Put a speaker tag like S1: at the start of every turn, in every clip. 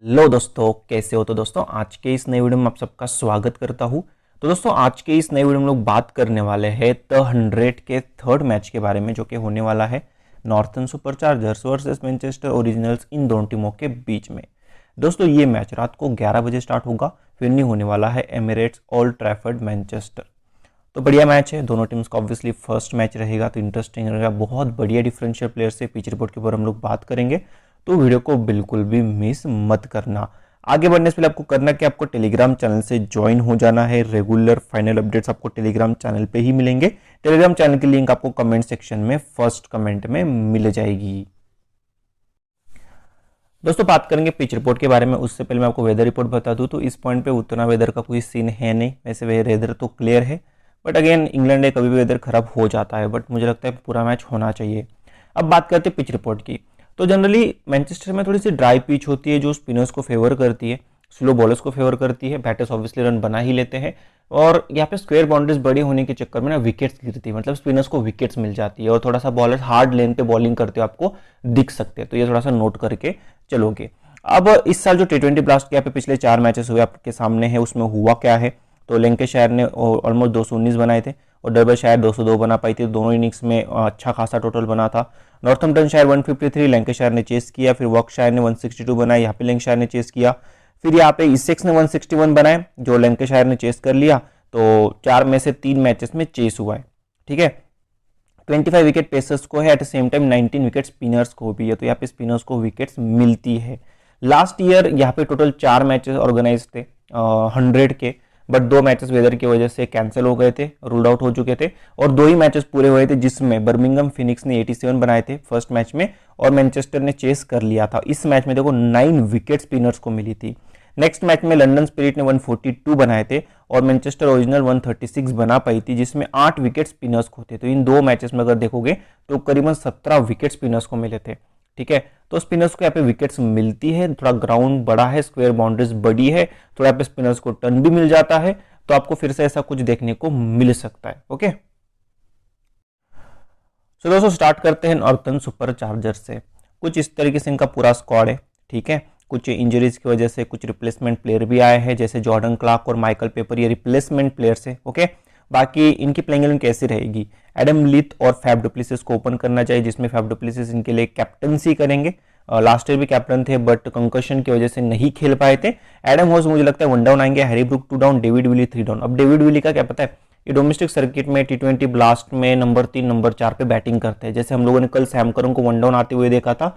S1: लो दोस्तों, कैसे हो? तो दोस्तों आज के इस नए वीडियो में आप सबका स्वागत करता हूं। तो दोस्तों आज के इस नए वीडियो में लोग बात करने वाले हैं द 100 के थर्ड मैच के बारे में, जो कि होने वाला है Northern Superchargers versus Manchester Originals, इन दोनों टीमों के बीच में। दोस्तों ये मैच रात को 11 बजे स्टार्ट होगा, फिर नहीं होने वाला है एमिरेट्स ओल्ड ट्रैफर्ड मैनचेस्टर। तो बढ़िया मैच है, दोनों टीम्स का ऑब्वियसली फर्स्ट मैच रहेगा, तो इंटरेस्टिंग रहेगा। बहुत बढ़िया डिफरेंशियल प्लेयर से पिच रिपोर्ट के ऊपर हम लोग बात करेंगे, तो वीडियो को बिल्कुल भी मिस मत करना। आगे बढ़ने से पहले आपको करना कि आपको टेलीग्राम चैनल से ज्वाइन हो जाना है। रेगुलर फाइनल अपडेट्स आपको टेलीग्राम चैनल पे ही मिलेंगे। टेलीग्राम चैनल की लिंक आपको कमेंट सेक्शन में फर्स्ट कमेंट में मिल जाएगी। दोस्तों बात करेंगे पिच रिपोर्ट के बारे में, उससे पहले मैं आपको वेदर रिपोर्ट बता दूं तो इस पॉइंट पे उतना वेदर का कोई सीन है नहीं। वैसे वेदर तो क्लियर है, बट अगेन इंग्लैंड है, कभी भी वेदर खराब हो जाता है, बट मुझे लगता है पूरा मैच होना चाहिए। अब बात करते हैं पिच रिपोर्ट की। तो जनरली मैनचेस्टर में थोड़ी सी ड्राई पिच होती है, जो स्पिनर्स को फेवर करती है, स्लो बॉलर्स को फेवर करती है। बैटर्स ऑब्वियसली रन बना ही लेते हैं, और यहाँ पे स्क्वायर बाउंड्रीज बड़ी होने के चक्कर में ना विकेट्स गिरती है, मतलब स्पिनर्स को विकेट्स मिल जाती है, और थोड़ा सा बॉलर्स हार्ड लेन पे बॉलिंग करते हो आपको दिख सकते हैं। तो ये थोड़ा सा नोट करके चलोगे। अब इस साल जो टी20 ब्लास्ट के यहाँ पे पिछले 4 मैचेस हुए आपके सामने है, उसमें हुआ क्या है। तो लैंकाशायर ने ऑलमोस्ट 219 बनाए थे, और डर्बीशायर 202 बना पाई थी। दोनों इनिंग्स में अच्छा खासा टोटल बना था। नॉर्थम्पटनशायर 153 लैंकाशायर ने चेस किया, फिर वॉर्कशायर ने 162 बनाए, यहाँ पे लैंकाशायर ने चेस किया। फिर यहाँ पे इसेक्स ने 161 बनाए, जो लैंकाशायर ने चेस कर लिया। तो 4 में से 3 मैचेस में चेस हुआ है, ठीक है। 25 विकेट पेसर्स को है, at the same time 19 wicket spinners को भी है, तो यहाँ पे स्पिनर्स को विकेट्स मिलती है। लास्ट ईयर यहाँ पे टोटल 4 मैचेस ऑर्गेनाइज थे 100 के, बट 2 मैचेस वेदर की वजह से कैंसिल हो गए थे, रूल्ड आउट हो चुके थे, और 2 ही मैचेस पूरे हुए थे, जिसमें बर्मिंघम फिनिक्स ने 87 बनाए थे फर्स्ट मैच में, और मैनचेस्टर ने चेस कर लिया था। इस मैच में देखो 9 विकेट स्पिनर्स को मिली थी। नेक्स्ट मैच में लंदन स्पिरिट ने 142 बनाए थे, और मैनचेस्टर ओरिजिनल 136 बना पाई थी, जिसमें 8 विकेट स्पिनर्स को थे। तो इन 2 मैचेस में अगर देखोगे तो करीबन 17 विकेट स्पिनर्स को मिले थे, ठीक है। तो स्पिनर्स को यहाँ पे विकेट्स मिलती है, थोड़ा ग्राउंड बड़ा है, स्क्वायर बाउंड्रीज बड़ी है, थोड़ा यहाँ पे स्पिनर्स को टर्न भी मिल जाता है, तो आपको फिर से ऐसा कुछ देखने को मिल सकता है। ओके, तो दोस्तों स्टार्ट करते हैं नॉर्थर्न सुपरचार्जर से। कुछ इस तरीके से इनका पूरा स्क्वाड है, ठीक है। कुछ इंजरीज की वजह से कुछ रिप्लेसमेंट प्लेयर भी आए हैं, जैसे जॉर्डन क्लार्क और माइकल पेपर, ये रिप्लेसमेंट प्लेयर्स है। ओके, बाकी इनकी प्लेइंग इलेवन कैसी रहेगी। एडम लीथ और फैफ डुप्लेसिस को ओपन करना चाहिए, जिसमें फैफ डुप्लेसिस इनके लिए कैप्टनसी करेंगे। लास्ट ईयर भी कैप्टन थे, बट कंकशन की वजह से नहीं खेल पाए थे। एडम हॉस मुझे लगता है 1 डाउन आएंगे, Harry Brook 2 down, David Willey 3 down. अब डेविड विली का क्या पता है, ये डोमेस्टिक सर्किट में टी20 ब्लास्ट में नंबर 3 नंबर 4 पे बैटिंग करते हैं। जैसे हम लोगों ने कल सैम करन को 1 डाउन आते हुए देखा था,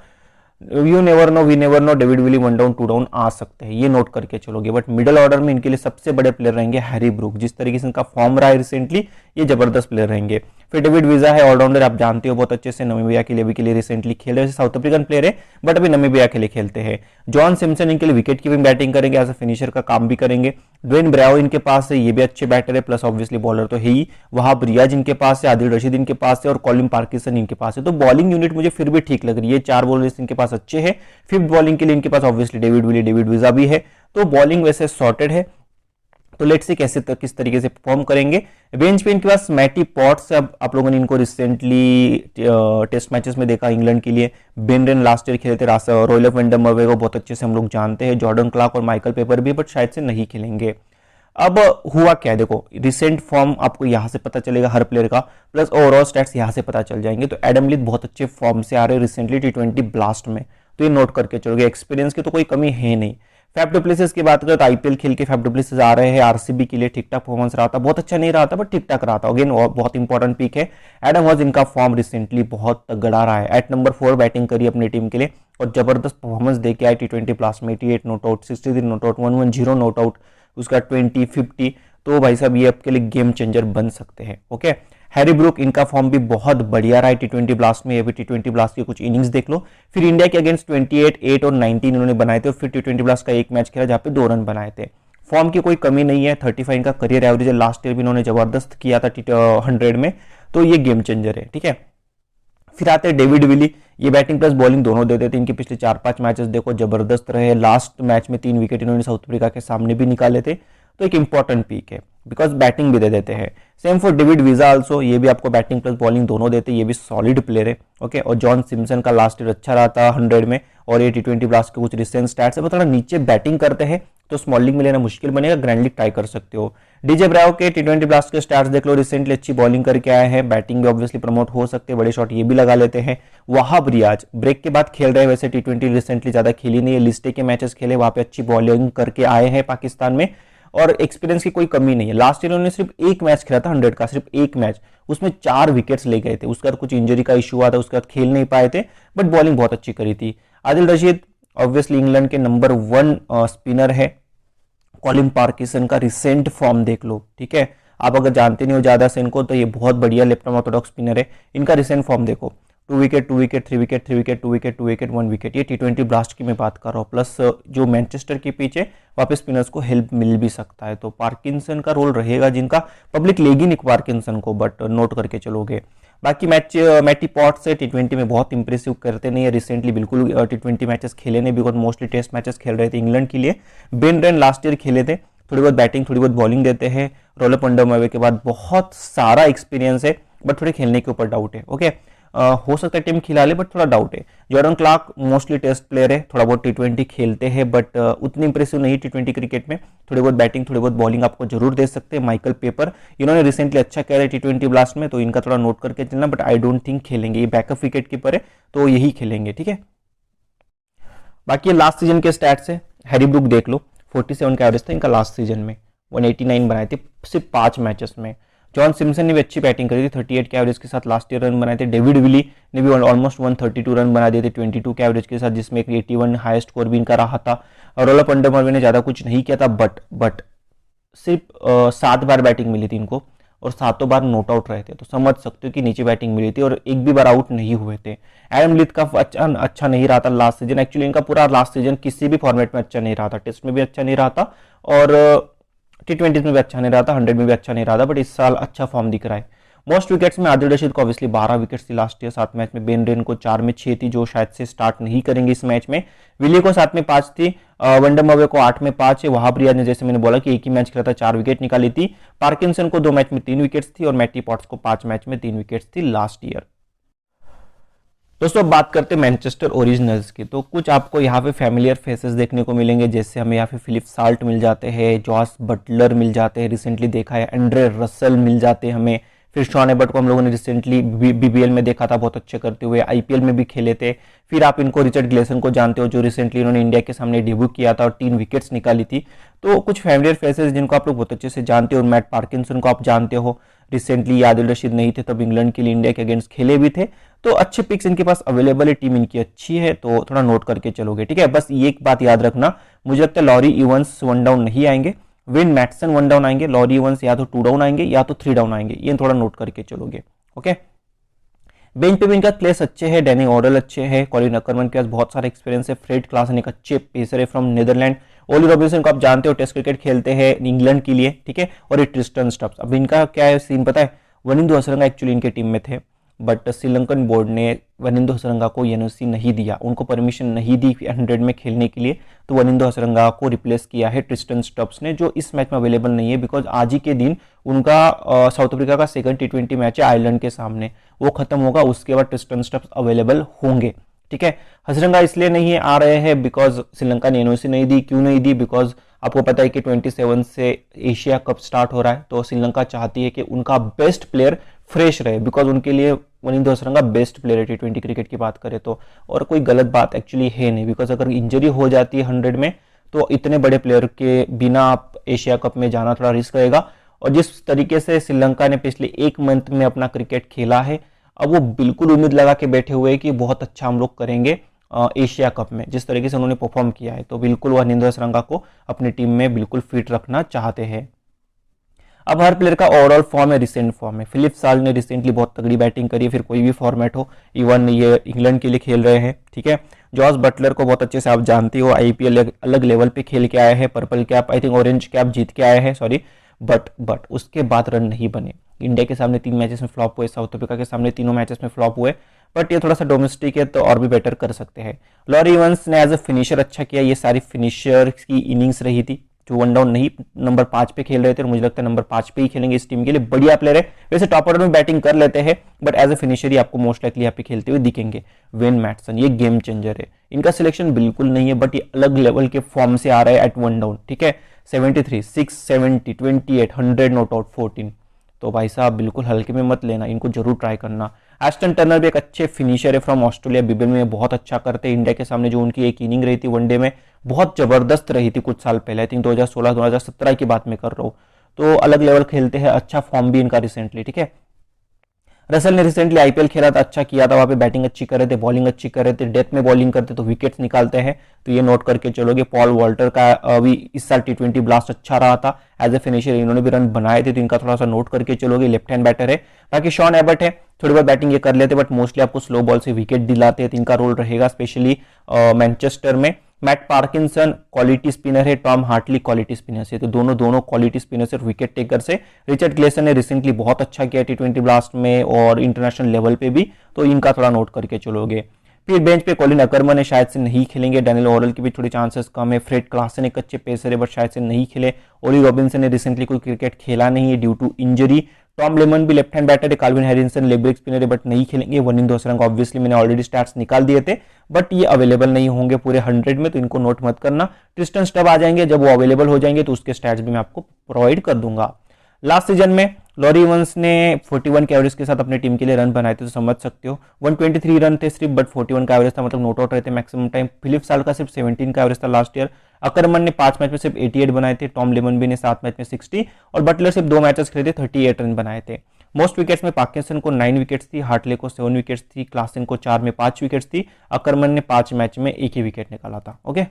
S1: you never know we never know, David Willey 1 down 2 down आ सकते हैं, ये नोट करके चलोगे। बट मिडिल ऑर्डर में इनके लिए सबसे बड़े प्लेयर रहेंगे हैरी ब्रूक, जिस तरीके से इनका फॉर्म रहा है रिसेंटली, ये जबरदस्त प्लेयर रहेंगे। फिर डेविड वीजा है, ऑलराउंडर, आप जानते हो बहुत अच्छे से, नामीबिया के लिए अभी के लिए रिसेंटली खेल रहे हैं, साउथ अफ्रीकन प्लेयर है, बट अभी नामीबिया के लिए खेलते हैं। जॉन सिम्पसन इनके लिए विकेट कीपिंग बैटिंग करेंगे, एज अ फिनिशर का काम भी करेंगे। ड्वेन ब्रावो इनके पास है, ये भी अच्छे बैटर है, प्लस ऑब्वियसली बॉलर तो है ही। वहाब रियाज इनके पास है, आदिल रशीद इनके पास है, और कॉलिन पार्किंसन इनके पास है। तो बॉलिंग यूनिट मुझे फिर भी ठीक लग रही है, 4 बॉलर्स इनके पास अच्छे हैं। फिफ्थ बॉलिंग के लिए इनके पास obviously David Willey, David Wiese भी है, तो बॉलिंग वैसे सॉर्टेड है। तो लेट्स सी कैसे किस तरीके से परफॉर्म करेंगे। बेंच पे इनके पास मैटी पॉट्स, अब आप लोगों ने इनको रिसेंटली टेस्ट मैचेस में देखा इंग्लैंड के लिए। बेनरेन लास्ट ईयर खेले थे, रॉयल ऑफ वेंडमर्वे को बहुत अच्छे से हम लोग जानते हैं। जॉर्डन क्लार्क और माइकल पेपर भी, बट शायद से नहीं खेलेंगे। अब हुआ क्या, देखो रिसेंट फॉर्म आपको यहां से पता चलेगा हर प्लेयर का, प्लस ओवरऑल स्टैट्स यहां से पता चल जाएंगे। तो एडम लीथ बहुत अच्छे फॉर्म से आ रहे हैं रिसेंटली टी20 ब्लास्ट में, तो ये नोट करके चलोगे। एक्सपीरियंस की तो कोई कमी है नहीं। फैफ डुप्लेसिस की बात करें तो आईपीएल खेल के फैफ डुप्लेसिस आ रहे हैं, आरसीबी के लिए ठीक ठाक परफॉर्मेंस रहा था, बहुत अच्छा नहीं रहा था बट ठीक ठाक रहा था। अगेन बहुत इंपॉर्टेंट पिक है। एडम हॉज इनका फॉर्म रिसेंटली बहुत तगड़ा रहा है, एट नंबर 4 बैटिंग करी अपनी टीम के लिए, और जबरदस्त परफॉर्मेंस देके आए टी20 प्लास में। 88 not out, 63 not out, 110 not out, उसका 20 50। तो भाई साहब ये आपके लिए गेम चेंजर बन सकते हैं। ओके, हैरी ब्रूक इनका फॉर्म भी बहुत बढ़िया रहा है टी20 ब्लास्ट में, ये भी टी20 ब्लास्ट की कुछ इनिंग्स देख लो। फिर इंडिया के अगेंस्ट 28, 8 और 19 इन्होंने बनाए थे, और फिर टी20 ब्लास्ट का एक मैच खेला जहां पे 2 रन बनाए थे। फॉर्म की कोई कमी नहीं है, 35 इनका करियर एवरेज है, लास्ट ईयर भी इन्होंने जबरदस्त किया था 100 में, तो ये गेम चेंजर है, ठीक है। फिर आते हैं डेविड विली, ये बैटिंग प्लस बॉलिंग दोनों देते थे। इनके पिछले 4-5 मैचेस देखो जबरदस्त रहे, लास्ट मैच में 3 विकेट इन्होंने साउथ अफ्रीका के सामने भी निकाले थे, तो एक इंपॉर्टेंट पिक है। बिकॉज बैटिंग भी दे देते हैं। Same for David visa also, ये भी आपको बैटिंग प्लस बॉलिंग दोनों देते हैं, ये भी सॉलिड प्लेयर है। ओके, और जॉन सिम्पसन का लास्ट ईयर अच्छा रहा था 100 में, और ये T20 ब्लास्ट के कुछ रिसेंट स्टैट्स है, पर थोड़ा नीचे बैटिंग करते हैं तो स्मॉल लीग में लेना मुश्किल बनेगा, ग्रैंड लीग ट्राई कर सकते हो। डीजे ब्रावो के T20 ब्लास्ट के स्टैट्स देख लो, रिसेंटली अच्छी बॉलिंग करके आए हैं, बैटिंग भी ऑब्वियसली प्रमोट हो सकते हैं, बड़े शॉट ये भी लगा लेते हैं। वहाब रियाज ब्रेक के बाद खेल रहे हैं, वैसे T20 रिसेंटली ज्यादा खेली नहीं है, लिस्टे के मैचेस खेले, वहां पे अच्छी बॉलिंग करके आए हैं पाकिस्तान में, और एक्सपीरियंस की कोई कमी नहीं है। लास्ट ईयर उन्होंने सिर्फ एक मैच खेला था 100 का, सिर्फ एक मैच, उसमें 4 विकेट्स ले गए थे, उसके बाद कुछ इंजरी का इशू हुआ था, उसके बाद खेल नहीं पाए थे, बट बॉलिंग बहुत अच्छी करी थी। आदिल रशीद ऑब्वियसली इंग्लैंड के नंबर 1 स्पिनर है। कॉलिन पार्किंसन का रिसेंट फॉर्म देख लो, ठीक है, आप अगर जानते नहीं हो ज्यादा से इनको, तो ये बहुत बढ़िया लेफ्ट आर्म ऑर्थोडॉक्स स्पिनर है। इनका रिसेंट फॉर्म देखो, 2 wicket 2 wicket 3 wicket 3 wicket 2 wicket 2 wicket 1 wicket, ये T20 ब्लास्ट की मैं बात कर रहा हूँ। प्लस जो मैनचेस्टर के पीछे वहाँ पे स्पिनर्स को हेल्प मिल भी सकता है, तो पार्किंसन का रोल रहेगा, जिनका पब्लिक लेगी नहीं पार्किंसन को, बट नोट करके चलोगे। बाकी मैटी पॉट से T20 में बहुत इंप्रेसिव करते नहीं है, रिसेंटली बिल्कुल T20 मैचेस खेले नहीं, बिकॉज मोस्टली टेस्ट मैचेस खेल रहे थे इंग्लैंड के लिए। बेन रेन लास्ट ईयर खेले थे, थोड़ी बहुत बैटिंग थोड़ी बहुत बॉलिंग देते हैं। रोलप अंडरमवे के बाद बहुत सारा एक्सपीरियंस है, बट थोड़े खेलने के ऊपर डाउट है। ओके, हो सकता है टीम खिला ले, बट थोड़ा डाउट है। Jordan Clarke mostly test player है, थोड़ा बहुत T20 खेलते हैं, बट उतनी इंप्रेसिव नहीं T20 क्रिकेट में। थोड़ी बहुत बैटिंग थोड़ी बहुत बॉलिंग आपको जरूर दे सकते हैं। माइकल पेपर, इन्होंने रिसेंटली अच्छा किया है T20 ब्लास्ट में, तो इनका थोड़ा नोट करके चलना, बट आई डोंट थिंक खेलेंगे, ये बैकअप विकेट कीपर है, तो यही खेलेंगे, ठीक है। बाकी लास्ट सीजन के स्टैट्स है, हैरी ब्रूक देख लो, 47 का एवरेज था इनका लास्ट सीजन में, 189 बनाए थे सिर्फ 5 मैचेस में। जॉन सिम्पसन ने भी अच्छी बैटिंग करी थी, 38 के एवरेज के साथ लास्ट ईयर रन बनाए थे। डेविड विली ने भी ऑलमोस्ट 132 रन बना दिए थे 22 के एवरेज के साथ, जिसमें एक 81 हाईएस्ट स्कोर भी इनका रहा था। और रोलप अंडरमवे ने ज्यादा कुछ नहीं किया था, बट सिर्फ 7 बार बैटिंग मिली थी इनको, और 7 बार नोट आउट रहे थे, तो समझ सकते हो कि नीचे बैटिंग मिली थी, और एक भी बार आउट नहीं हुए थे। एडम लिथ का अच्छा नहीं रहा था लास्ट सीजन, एक्चुअली इनका पूरा लास्ट सीजन किसी भी फॉर्मेट में अच्छा नहीं रहा था, टेस्ट में भी अच्छा नहीं रहा था, और T20 में भी अच्छा नहीं रहा था, 100 में भी अच्छा नहीं रहा था, बट इस साल अच्छा फॉर्म दिख रहा है। मोस्ट विकेट्स में आदिल रशीद को ऑब्वियसली 12 विकेट्स थी लास्ट ईयर 7 मैच में, बेन रेन को 4 में 6 थी, जो शायद से स्टार्ट नहीं करेंगे इस मैच में। विली को 7 में 5 थी, वंडरमवे को 8 में 5 है। वहाब रियाज ने, जैसे मैंने बोला कि एक ही मैच खेला था, 4 विकेट निकाली थी। पार्किंसन को 2 मैच में 3 विकेट्स थी, और मैटी पॉट्स को 5 मैच में 3 विकेट्स थी लास्ट ईयर। दोस्तों अब बात करते हैं मैनचेस्टर ओरिजिनल्स की, तो कुछ आपको यहाँ पे फैमिलियर फेसेस देखने को मिलेंगे, जैसे हमें यहाँ पे फिलिप साल्ट मिल जाते हैं, जॉस बटलर मिल जाते हैं, रिसेंटली देखा है एंड्रे रसल मिल जाते हैं हमें, फिर शॉन एबर्ट को हम लोगों ने रिसेंटली BBL में देखा था बहुत अच्छे करते हुए, IPL में भी खेले थे। फिर आप इनको रिचर्ड ग्लेसन को जानते हो, जो रिसेंटली इन्होंने इंडिया के सामने डेब्यू किया था और 3 विकेट्स निकाली थी। तो कुछ फैमिलियर फेसेस जिनको आप लोग बहुत अच्छे से जानते हो। मैट पार्किंसन को आप जानते हो, रिसेंटली आदिल रशीद नहीं थे तब इंग्लैंड के लिए इंडिया के अगेंस्ट खेले भी थे, तो अच्छे पिक्स इनके पास अवेलेबल है, टीम इनकी अच्छी है, तो थोड़ा नोट करके चलोगे, ठीक है। बस ये एक बात याद रखना, मुझे लगता है लॉरी इवंस 1 डाउन नहीं आएंगे, विन मैटसन 1 डाउन आएंगे, लॉरी इवंस या तो 2 डाउन आएंगे या तो 3 डाउन आएंगे, ये थोड़ा नोट करके चलोगे, ओके। बेंच पे भी इनका क्लेस अच्छे है, डैनी ऑर्डल अच्छे है, कॉलिन अकरमन के पास बहुत सारा एक्सपीरियंस है, फ्रेड क्लासन एक अच्छे पेसर है फ्रॉम नीदरलैंड, ओली रॉबिन्सन को आप जानते हो टेस्ट क्रिकेट खेलते हैं इंग्लैंड के लिए, ठीक है। और ये ट्रिस्टन स्टब्स, अब इनका क्या है सीन पता है, वनिंदु हसरंगा एक्चुअली इनके टीम में थे, बट श्रीलंकन बोर्ड ने वनिंदु हसरंगा को एनओसी नहीं दिया, उनको परमिशन नहीं दी 100 में खेलने के लिए, तो वनिंदु हसरंगा को रिप्लेस किया है ट्रिस्टन स्टब्स ने, जो इस मैच में अवेलेबल नहीं है, बिकॉज आज ही के दिन उनका साउथ अफ्रीका का सेकंड T20 मैच है आयरलैंड के सामने, वो खत्म होगा, उसके बाद ट्रिस्टन स्टब्स अवेलेबल होंगे, ठीक है। हसरंगा इसलिए नहीं आ रहे हैं बिकॉज श्रीलंका ने एनओसी नहीं दी। क्यों नहीं दी? बिकॉज आपको पता है कि 27 से एशिया कप स्टार्ट हो रहा है, तो श्रीलंका चाहती है कि उनका बेस्ट प्लेयर फ्रेश रहे, बिकॉज उनके लिए वनिंदु हसरंगा बेस्ट प्लेयर है T20 क्रिकेट की बात करें तो, और कोई गलत बात एक्चुअली है नहीं, बिकॉज अगर इंजरी हो जाती है 100 में तो इतने बड़े प्लेयर के बिना आप एशिया कप में जाना थोड़ा रिस्क रहेगा। और जिस तरीके से श्रीलंका ने पिछले 1 मंथ में अपना क्रिकेट खेला है, अब वो बिल्कुल उम्मीद लगा के बैठे हुए हैं कि बहुत अच्छा हम लोग करेंगे एशिया कप में, जिस तरीके से उन्होंने परफॉर्म किया है, तो बिल्कुल वनिंदु हसरंगा को अपनी टीम में बिल्कुल फिट रखना चाहते हैं। अब हर प्लेयर का ओवरऑल फॉर्म है, रिसेंट फॉर्म है। फिलिप साल्ट ने रिसेंटली बहुत तगड़ी बैटिंग करी है, फिर कोई भी फॉर्मेट हो, इवन ये इंग्लैंड के लिए खेल रहे हैं, ठीक है। जॉस बटलर को बहुत अच्छे से आप जानते हो, IPL अलग लेवल पे खेल के आए हैं, purple cap I think orange cap जीत के आए हैं, सॉरी, बट उसके बाद रन नहीं बने। इंडिया के सामने 3 मैचेस में फ्लॉप हुए, साउथ अफ्रीका के सामने तीनों मैचेस में फ्लॉप हुए, बट ये थोड़ा सा डोमेस्टिक है तो और भी बेटर कर सकते हैं। लॉरी इवंस ने एज ए फिनिशर अच्छा किया, ये सारी फिनिशर की इनिंग्स रही थी, जो 1 डाउन नहीं नंबर 5 पे खेल रहे थे, और मुझे लगता है नंबर 5 पे ही खेलेंगे इस टीम के लिए। बढ़िया प्लेयर है, वैसे टॉप ऑर्डर में बैटिंग कर लेते हैं बट एज ए फिनिशर ही आपको मोस्ट लाइकली यहाँ पे खेलते हुए दिखेंगे। वेन मैटसन ये गेम चेंजर है, इनका सिलेक्शन बिल्कुल नहीं है बट ये अलग लेवल के फॉर्म से आ रहा है एट 1 डाउन, ठीक है। 73, 670, 28, 100 नॉट आउट, 14, तो भाई साहब बिल्कुल हल्के में मत लेना, इनको जरूर ट्राई करना। एस्टन टर्नर भी एक अच्छे फिनिशर है फ्रॉम ऑस्ट्रेलिया, बीबल में बहुत अच्छा करते हैं। इंडिया के सामने जो उनकी एक इनिंग रही थी वनडे में बहुत जबरदस्त रही थी कुछ साल पहले, आई थिंक 2016-2017 की बात में कर रहा हूँ, तो अलग लेवल खेलते हैं, अच्छा फॉर्म भी इनका रिसेंटली, ठीक है। रसल ने रिसेंटली आईपीएल खेला था, अच्छा किया था, वहां पे बैटिंग अच्छी कर रहे थे, बॉलिंग अच्छी कर रहे थे, डेथ में बॉलिंग करते तो विकेट्स निकालते हैं, तो ये नोट करके चलोगे। पॉल वॉल्टर का अभी इस साल टी20 ब्लास्ट अच्छा रहा था एज ए फिनिशर, इन्होंने भी रन बनाए थे, तो इनका थोड़ा सा नोट करके चलोगे। लेफ्ट हैंड बैटर है। बाकी शॉन एबर्ट है, थोड़ी बहुत बैटिंग ये कर लेते बट मोस्टली आपको स्लो बॉल से विकेट दिलाते हैं, तो इनका रोल रहेगा स्पेशली मैनचेस्टर में। मैट पार्किंसन क्वालिटी स्पिनर है, टॉम हार्टली क्वालिटी स्पिनर से, तो दोनों क्वालिटी स्पिनर से, विकेट टेकर से। रिचर्ड ग्लेसन ने रिसेंटली बहुत अच्छा किया टी20 ब्लास्ट में और इंटरनेशनल लेवल पे भी, तो इनका थोड़ा नोट करके चलोगे। फिर बेंच पे कॉलिन अकरमन है, शायद से नहीं खेलेंगे। डैनियल ओरल की भी थोड़ी चांसेस कम है। फ्रेड क्लासन एक अच्छे पेसर है बट शायद से नहीं खेले। ओली रॉबिन्सन ने रिसेंटली कोई क्रिकेट खेला नहीं है due to injury. Tom Lemon भी लेफ्ट हैंड बैटर है। Calvin Harrison leg break spinner है बट नहीं खेलेंगे। वनिंदु हसरंग ऑब्वियसली मैंने ऑलरेडी स्टैट्स निकाल दिए थे बट ये अवेलेबल नहीं होंगे पूरे 100 में, तो इनको नोट मत करना। ट्रिस्टन स्टब आ जाएंगे, जब वो अवेलेबल हो जाएंगे तो उसके स्टैट्स भी मैं आपको प्रोवाइड कर दूंगा। लास्ट सीजन में लॉरी इवंस ने 41 के एवरेज के साथ अपनी टीम के लिए रन बनाए थे, तो समझ सकते हो 123 रन थे सिर्फ बट 41 का एवरेज था, मतलब नोट आउट रहते मैक्सिमम टाइम। फिलिप साल का सिर्फ 17 का एवरेज था लास्ट ईयर। अकरमन ने 5 मैच में सिर्फ 88 बनाए थे। टॉम लेमन भी ने 7 मैच में 60 और बटलर सिर्फ 2 मैचेस खेले थे, 38 रन बनाए थे। मोस्ट विकेट्स में पार्किंसन को 9 विकेट्स थी, हार्टले को 7 विकेट्स थी, क्लासन को 4 में 5 विकेट्स थी, अकरमन ने 5 मैच में 1 ही विकेट निकाला था। ओके,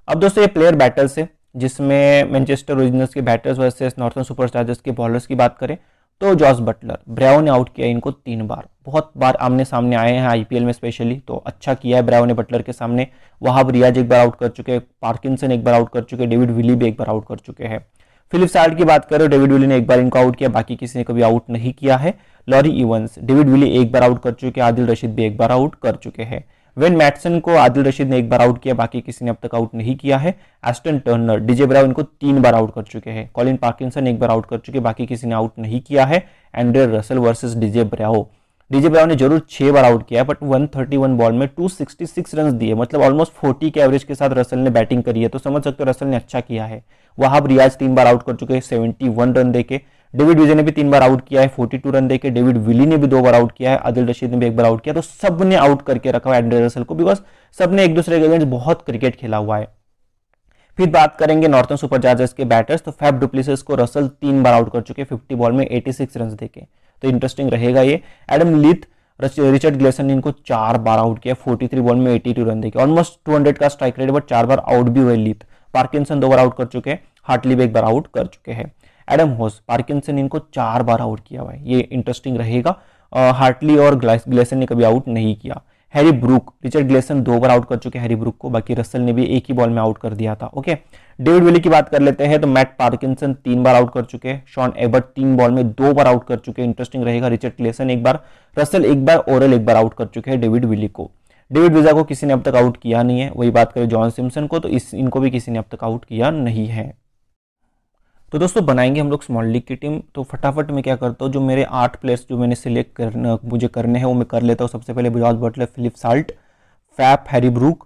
S1: अब दोस्तों ये प्लेयर बैटल्स है जिसमें मैनचेस्टर ओरिजिनल्स के बैटर्स वर्सेस नॉर्थर्न सुपरस्टार्स के बॉलर्स की बात करें तो जॉस बटलर, ब्रावो ने आउट किया इनको 3 बार, बहुत बार आमने सामने आए हैं आईपीएल में स्पेशली, तो अच्छा किया है ब्रावो ने बटलर के सामने। वहाब रियाज एक बार आउट कर चुके हैं, पार्किंसन एक बार आउट कर चुके हैं, डेविड विली भी एक बार आउट कर चुके हैं। फिलिप साल्ट की बात करो, डेविड विली ने एक बार इनको आउट किया, बाकी किसी ने कभी आउट नहीं किया है। लॉरी इवंस, डेविड विली एक बार आउट कर चुके हैं, आदिल रशीद भी एक बार आउट कर चुके हैं। वेन मैटसन को आदिल रशीद ने एक बार आउट किया, बाकी किसी ने अब तक आउट नहीं किया है। एस्टन टर्नर, डीजे ब्रावो इनको 3 बार आउट कर चुके हैं। कॉलिन पार्किंसन एक बार आउट कर चुके, बाकी किसी ने आउट नहीं किया है। Andre Russell versus DJ Bravo, DJ Bravo ने जरूर 6 बार आउट किया बट 131 बॉल में 266 रन दिए, मतलब ऑलमोस्ट 40 के एवरेज के साथ रसल ने बैटिंग करी है, तो समझ सकते हो रसल ने अच्छा किया है। वहाब रियाज 3 बार आउट कर चुके हैं 71 रन देके। डेविड विजय ने भी 3 बार आउट किया है 42 रन देके। डेविड विली ने भी 2 बार आउट किया है, आदिल रशीद ने भी 1 बार आउट किया, तो सब ने आउट करके रखा है एंड्रे रसल को, बिकॉज सब ने एक दूसरे के अगेंस्ट बहुत क्रिकेट खेला हुआ है। फिर बात करेंगे नॉर्थर्न सुपरचार्जर्स के बैटर्स, तो फैफ डुप्लेसिस को रसल 3 बार आउट कर चुके 50 बॉल में 86 रन देके, तो इंटरेस्टिंग रहेगा ये। एडम लीथ, रिचर्ड ग्लेसन ने इनको 4 बार आउट किया 43 बॉल में 82 रन देके, ऑलमोस्ट 200 का strike rate but 4 bar out भी हुए लीथ। पार्किंसन 2 बार आउट कर चुके हैं, हार्टली भी 1 बार आउट कर चुके हैं। एडम होस, पार्किंसन इनको 4 बार आउट किया हुआ है, ये इंटरेस्टिंग रहेगा। हार्टली और ग्लेसन ने कभी आउट नहीं किया। हैरी ब्रूक, रिचर्ड ग्लेसन 2 बार आउट कर चुके हैं हैरी ब्रूक को, बाकी रसल ने भी एक ही बॉल में आउट कर दिया था। ओके, डेविड विली की बात कर लेते हैं तो मैट पार्किंसन 3 बार आउट कर चुके हैं। शॉन एबर्ट 3 बॉल में 2 बार आउट कर चुके हैं, इंटरेस्टिंग रहेगा। रिचर्ड ग्लेसन 1 बार, रसल 1 बार, ओरल 1 बार आउट कर चुके हैं डेविड विली को। डेविड विजा को किसी ने अब तक आउट किया नहीं है। वही बात करें जॉन सिम्पसन को, तो इनको भी किसी ने अब तक आउट किया नहीं है। तो दोस्तों बनाएंगे हम लोग स्मॉल लीग की टीम, तो फटाफट मैं क्या करता हूँ, जो मेरे 8 प्लेयर्स जो मैंने सिलेक्ट करने हैं वो मैं कर लेता हूँ। सबसे पहले Jos Buttler, Philip Salt, Faf, Harry Brook,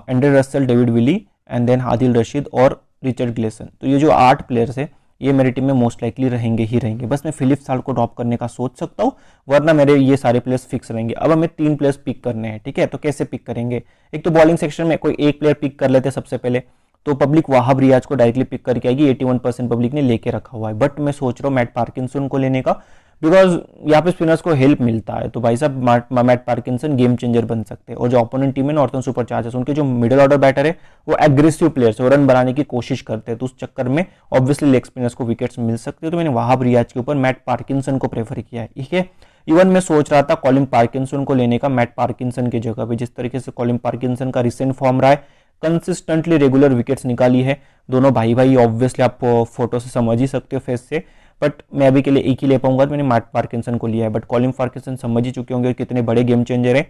S1: Andre Russell, David Willey and then Adil Rashid और रिचर्ड ग्लेसन। तो ये जो 8 प्लेयर्स है ये मेरी टीम में मोस्ट लाइकली रहेंगे ही रहेंगे। बस मैं फिलिप साल्ट को ड्रॉप करने का सोच सकता हूँ, वरना मेरे ये सारे प्लेयर्स फिक्स रहेंगे। अब हमें 3 प्लेयर्स पिक करने हैं, ठीक है। तो कैसे पिक करेंगे, एक तो बॉलिंग सेक्शन में कोई एक प्लेयर पिक कर लेते सबसे पहले, तो पब्लिक वहाब रियाज को डायरेक्टली पिक करके आएगी, 81% पब्लिक ने लेके रखा हुआ है। बट मैं सोच रहा हूँ मैट पार्किंसन को लेने का, बिकॉज यहाँ पे स्पिनर्स को हेल्प मिलता है, तो भाई साहब मैट पार्किंसन गेम चेंजर बन सकते हैं। और जो ओपोनेंट टीम है नॉर्थर्न सुपरचार्जर्स, उनके जो मिडिल ऑर्डर बैटर है वो एग्रेसिव प्लेयर्स है, वो रन बनाने की कोशिश करते हैं, तो उस चक्कर में ऑब्वियसली लेग स्पिनर्स को विकेट्स मिल सकते हैं। तो मैंने वहाब रियाज के ऊपर मैट पार्किंसन को प्रेफर किया है, ठीक है। इवन मैं सोच रहा था कॉलिन पार्किंसन को लेने का मैट पार्किंसन की जगह पे, जिस तरीके से कॉलिन पार्किंसन का रिसेंट फॉर्म रहा है, कंसिस्टेंटली रेगुलर विकेट्स निकाली है। दोनों भाई भाई ऑब्वियसली आप फोटो से समझ ही सकते हो फेस से, बट मैं अभी के लिए एक ही ले पाऊंगा, तो मैंने मैट पार्किंसन को लिया है। बट कॉलिन पार्किंसन समझ ही चुके होंगे कितने बड़े गेम चेंजर है।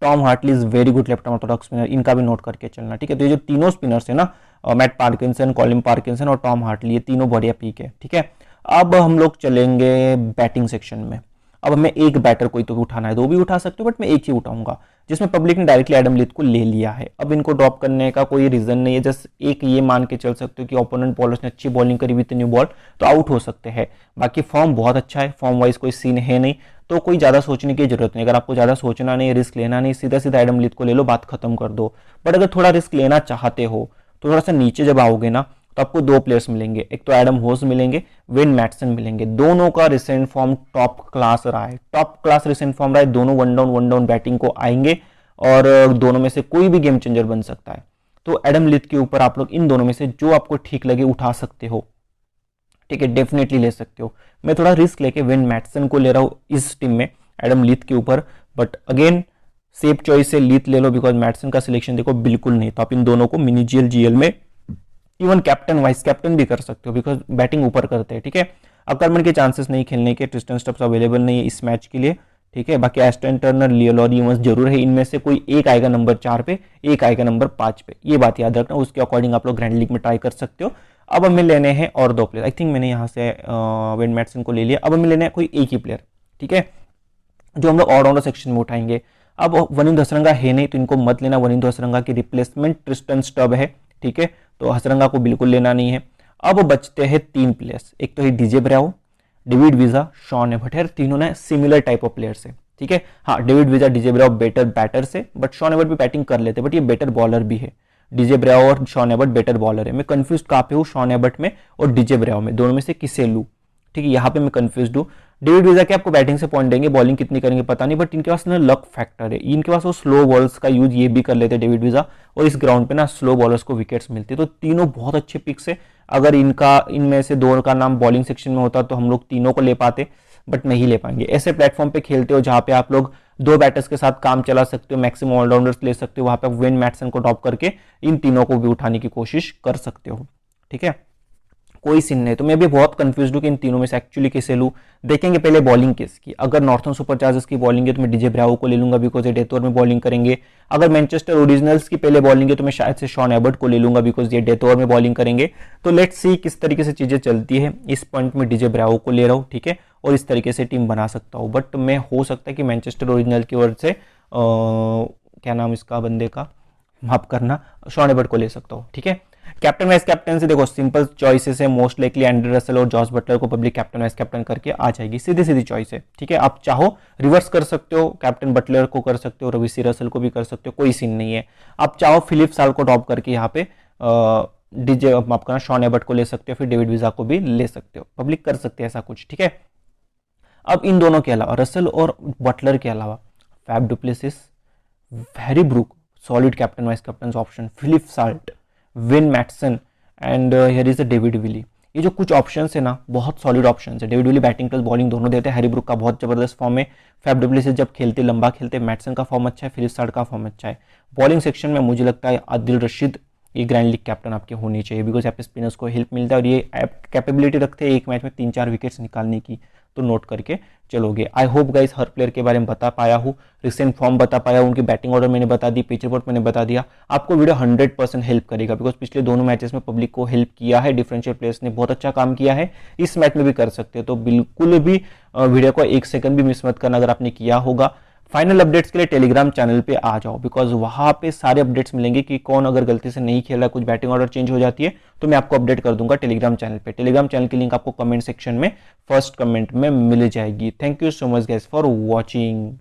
S1: Tom Hartley is very good left arm orthodox spinner, इनका भी नोट करके चलना, ठीक है। तो ये जो तीनों स्पिनर्स है ना, मैट पार्किंसन, कॉलिन पार्किंसन और टॉम हार्टली, ये तीनों बढ़िया पीक है, ठीक है। अब हम लोग चलेंगे बैटिंग सेक्शन में। अब हमें एक बैटर कोई तो भी उठाना है, दो भी उठा सकते हो बट मैं एक ही उठाऊंगा, जिसमें पब्लिक ने डायरेक्टली एडम लीथ को ले लिया है। अब इनको ड्रॉप करने का कोई रीजन नहीं है, जस्ट एक ये मान के चल सकते हो कि ओपोनेंट बॉलर्स ने अच्छी बॉलिंग करी विद न्यू बॉल तो आउट हो सकते हैं। बाकी फॉर्म बहुत अच्छा है, फॉर्म वाइज कोई सीन है नहीं, तो कोई ज्यादा सोचने की जरूरत नहीं। अगर आपको ज्यादा सोचना नहीं, रिस्क लेना नहीं, सीधा सीधा एडम लीथ को ले लो, बात खत्म कर दो। बट अगर थोड़ा रिस्क लेना चाहते हो तो थोड़ा सा नीचे जब आओगे ना, तो आपको दो प्लेयर्स मिलेंगे, एक तो एडम होस मिलेंगे, विन मैटसन मिलेंगे। दोनों का रिसेंट फॉर्म टॉप क्लास रहा है, टॉप क्लास रिसेंट फॉर्म रहा है। दोनों वन डाउन बैटिंग को आएंगे और दोनों में से कोई भी गेम चेंजर बन सकता है। तो एडम लीथ के ऊपर आप लोग इन दोनों में से जो आपको ठीक लगे उठा सकते हो, ठीक है, डेफिनेटली ले सकते हो। मैं थोड़ा रिस्क लेके विन मैटसन को ले रहा हूं इस टीम में एडम लीथ के ऊपर, बट अगेन सेफ चॉइस से लीथ ले लो बिकॉज मैटसन का सिलेक्शन देखो बिल्कुल नहीं, तो आप इन दोनों को मिनी जीएल में इवन कैप्टन वाइस कैप्टन भी कर सकते हो बिकॉज बैटिंग ऊपर करते हैं, ठीक है। आक्रमण के चांसेस नहीं खेलने के, ट्रिस्टन स्टब्स अवेलेबल नहीं है इस मैच के लिए, ठीक है। बाकी एस्टन टर्नर, लियोलॉर यूमस जरूर है, इनमें से कोई एक आएगा नंबर 4 पे, एक आएगा नंबर 5 पे, ये बात याद रखना। उसके अकॉर्डिंग आप लोग ग्रैंड लीग में ट्राई कर सकते हो। अब हमें लेने हैं और दो प्लेयर, आई थिंक मैंने यहाँ से विन मैटसन को ले लिया। अब हमें लेना है कोई एक ही प्लेयर, ठीक है, जो हम लोग ऑलराउंडर सेक्शन में उठाएंगे। अब वनिंदु हसरंगा है नहीं तो इनको मत लेना, वनिंदु हसरंगा की रिप्लेसमेंट ट्रिस्टन स्टब है, ठीक है, तो हसरंगा को बिल्कुल लेना नहीं है। अब बचते हैं तीन प्लेयर्स, एक तो है DJ Bravo, David visa, Shawn Ebert है, तीनों ने सिमिलर टाइप ऑफ प्लेयर्स है, ठीक है। हाँ, David Wiese, DJ Bravo better batter से, बट शॉन एबर्ट भी बैटिंग कर लेते, बट ये बेटर बॉलर भी है। डीजे ब्रावो और शॉन एबर्ट बेटर बॉलर है। मैं कंफ्यूज कहाँ पे हूँ, शॉन एबर्ट में और डीजे ब्रावो में, दोनों में से किसे लूँ, ठीक है, यहाँ पे मैं कंफ्यूज हूँ। डेविड वीजा के आपको बैटिंग से पॉइंट देंगे, बॉलिंग कितनी करेंगे पता नहीं, बट इनके पास ना लक फैक्टर है, इनके पास वो स्लो बॉल्स का यूज ये भी कर लेते हैं डेविड वीजा, और इस ग्राउंड पे ना स्लो बॉलर्स को विकेट्स मिलती है। तो तीनों बहुत अच्छे पिक्स है। अगर इनमें से दो का नाम बॉलिंग सेक्शन में होता तो हम लोग तीनों को ले पाते, बट नहीं ले पाएंगे। ऐसे प्लेटफॉर्म पे खेलते हो जहां पे आप लोग दो बैटर्स के साथ काम चला सकते हो, मैक्सिमम ऑलराउंडर्स ले सकते हो, वहां पे आप विन मैटसन को ड्रॉप करके इन तीनों को भी उठाने की कोशिश कर सकते हो, ठीक है, कोई सीन नहीं। तो मैं भी बहुत कंफ्यूज हूं कि इन तीनों में से एक्चुअली किसे लूं। देखेंगे पहले बॉलिंग किसकी। अगर नॉर्थन सुपरचार्जर्स की बॉलिंग है तो मैं डीजे ब्रावो को ले लूंगा बिकॉज ये डेथ ओवर में बॉलिंग करेंगे। अगर मैनचेस्टर ओरिजिनल्स की पहले बॉलिंग है तो मैं शायद से शॉन एबर्ट को ले लूंगा बिकॉज ये डेथ ओवर में बॉलिंग करेंगे। तो लेट्स सी किस तरीके से चीजें चलती है। इस पॉइंट में डीजे ब्रावो को ले रहा हूँ, ठीक है, और इस तरीके से टीम बना सकता हूँ। बट मैं हो सकता है कि मैनचेस्टर ओरिजिनल की ओर से क्या नाम इसका बंदे का, माफ करना, शॉन एबर्ट को ले सकता हूँ, ठीक है। कैप्टन वाइस कैप्टन से देखो सिंपल चॉइसेस है, मोस्ट लाइकली एंड्रे रसल और जॉस बटलर को पब्लिक कैप्टन वाइस कैप्टन करके आ जाएगी, सीधी सीधी चॉइस है, ठीक है। आप चाहो रिवर्स कर सकते हो, कैप्टन बटलर को कर सकते हो, रविसी रसल को भी कर सकते हो, कोई सीन नहीं है। आप चाहो फिलिप साल को ड्रॉप करके यहाँ पे डीजे माफ करना शॉन एबर्ट को ले सकते हो, फिर डेविड वीजा को भी ले सकते हो, पब्लिक कर सकते हैं ऐसा कुछ, ठीक है। अब इन दोनों के अलावा रसल और बटलर के अलावा Faf du Plessis, Harry Brook solid captain vice captain option, Philip Salt, Vin Mattson and here is David Willey. ये जो कुछ ऑप्शंस है ना बहुत सॉलिड ऑप्शंस है। David Willey batting plus bowling दोनों देते हैं, हैरी ब्रूक का बहुत जबरदस्त फॉर्म है, फैब डुप्लेसिस जब खेलते लंबा खेलते, मैटसन का फॉर्म अच्छा है, फिलिप साल्ट का फॉर्म अच्छा है। बॉलिंग सेक्शन में मुझे लगता है आदिल रशीद ये ग्रैंड लीग कैप्टन आपके होनी चाहिए बिकॉज यहाँ पे स्पिनर्स को हेल्प मिलता है और ये कैपेबिलिटी रखते हैं एक मैच में 3-4 विकेट्स निकालने की, तो नोट करके चलोगे। I hope guys her player के बारे में बता पाया हूँ, रिसेंट फॉर्म बता पाया हूँ, उनकी बैटिंग ऑर्डर मैंने बता दी, पिच रिपोर्ट मैंने बता दिया। आपको वीडियो 100% हेल्प करेगा बिकॉज पिछले दोनों मैचेस में पब्लिक को हेल्प किया है, डिफरेंशियल प्लेयर्स ने बहुत अच्छा काम किया है, इस मैच में भी कर सकते हो। तो बिल्कुल भी वीडियो को एक सेकंड भी मिस मत करना अगर आपने किया होगा। फाइनल अपडेट्स के लिए टेलीग्राम चैनल पे आ जाओ बिकॉज वहां पे सारे अपडेट्स मिलेंगे कि कौन अगर गलती से नहीं खेला, कुछ बैटिंग ऑर्डर चेंज हो जाती है तो मैं आपको अपडेट कर दूंगा टेलीग्राम चैनल पे। टेलीग्राम चैनल की लिंक आपको कमेंट सेक्शन में फर्स्ट कमेंट में मिल जाएगी। Thank you so much guys for watching.